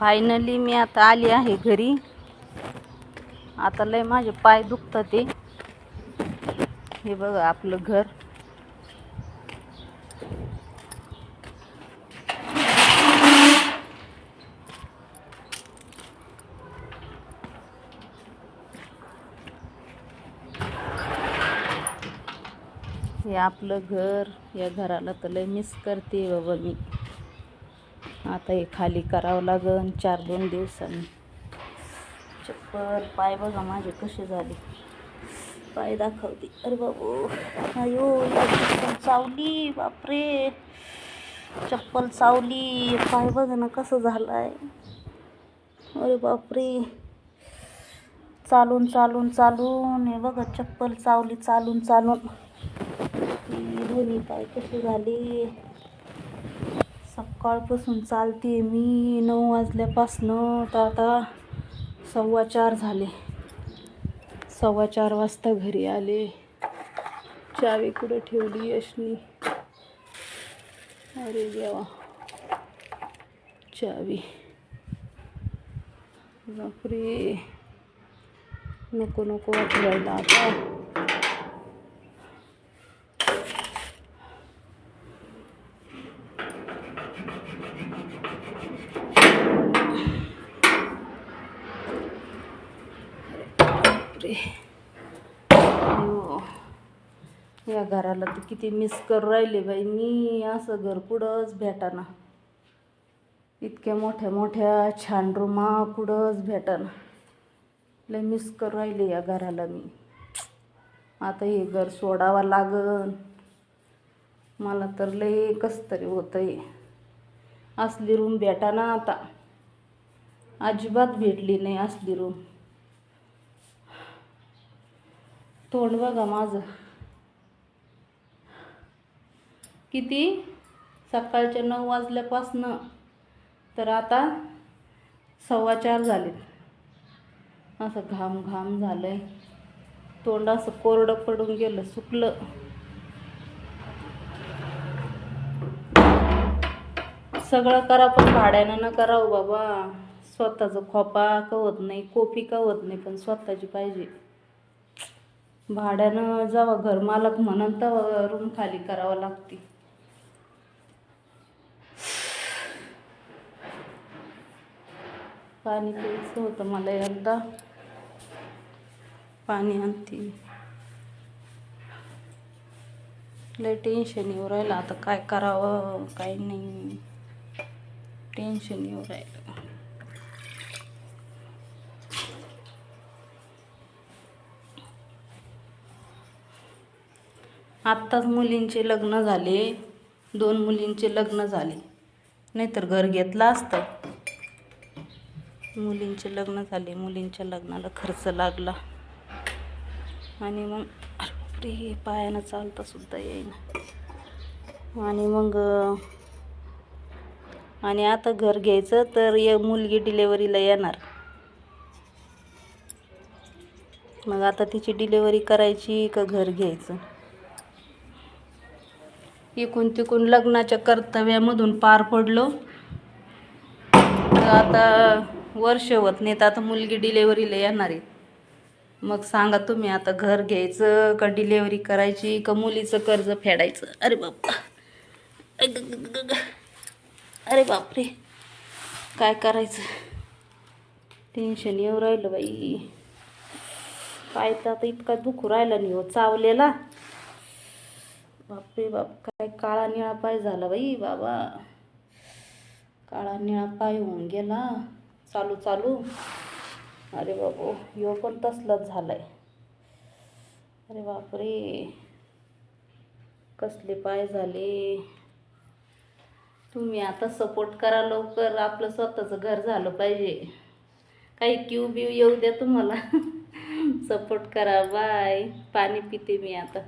Finally मी आता आली आहे घरी. आता लय माझे पाय दुखतात ते. हे बघा आपलं घर. हे आपलं घर. या घराला तर लय मिस करते बाबा मी. आता हे खाली करावं लागन 4-2 दिवसांनी. चप्पल पाय बघा माझे कसे झाले. पाय दाखवते. अरे बाबू अयो चप्पल चावली. बापरे चप्पल चावली. पाय बघा ना कसं झालाय. अरे बापरे चालून चालून चालून हे बघा चप्पल चावली. चालून चालून दोन्ही पाय कसे झाले. सकाळपासून चालते मी 9 वाजल्यापासनं. तर आता 4:15 झाले. 4:15 वाजता घरी आले. चावी कुठे ठेवली यशनी. अरे देवा चावी. बापरे नको नको वाटायला आता. या घराला तर किती मिस करू राहिले बाई मी. असं घर कुठंच भेटाना. इतक्या मोठ्या मोठ्या छान रूमा कुठंच भेटाना. लय मिस करू राहिले या घराला मी. आता हे घर सोडावं लागन मला. तर लय कसं तरी होतंय. असली रूम भेटाना आता. अजिबात भेटली नाही असली रूम. तोंड बघा माझं किती. सकाळच्या 9 वाजल्यापासनं तर आता 4:15 झाले. असं घाम घाम झालंय. तोंड असं कोरडं पडून गेलं. सुकलं. सगळं करा पण भाड्यानं न करावं बाबा. स्वतःचं खोपा का होत नाही. कोपी का होत नाही पण स्वतःची पाहिजे. भाड्यानं जेव्हा घरमालक म्हणून तेव्हा रूम खाली करावं लागते. पाणी प्यायचं होतं मला एकदा. पाणी आणते. लय टेन्शन येऊ राहिलं आता. काय करावं काय नाही. टेन्शन येऊ राहिलं. आत्ताच मुलींचे लग्न झाले. 2 मुलींचे लग्न झाले. नाहीतर घर घेतलं असतं. मुलींचे लग्न झाले. मुलींच्या लग्नाला खर्च लागला. आणि मग अरे पायानं चालता सुद्धा येईना. आणि मग आणि आता घर घ्यायचं तर मुलगी डिलेवरीला येणार. मग आता तिची डिलेवरी करायची का घर घ्यायचं. इकून तिकून लग्नाच्या कर्तव्यामधून पार पडलो. तर आता वर्ष होत नाहीत. आता मुलगी डिलेवरीला येणार आहे. मग सांगा तुम्ही आता घर घ्यायचं का डिलेवरी करायची का मुलीचं कर्ज फेडायचं. अरे बाप्पा अरे बापरे काय करायचं. टेन्शन येऊ राहिलं बाई. पाय तर आता इतका दुखू राहिला नाही हो चावलेला. बापरे बाप काय काळा निळा पाय झाला बाई बाबा. काळा निळा पाय होऊन गेला चालू चालू. अरे बाबू ह्यो पण तसलाच झालाय. अरे बापरे कसले पाय झाले. तुम्ही आता सपोर्ट करा लवकर. आपलं स्वतःचं घर झालं पाहिजे. काही क्यू बिव येऊ द्या तुम्हाला. सपोर्ट करा. बाय. पाणी पिते मी आता.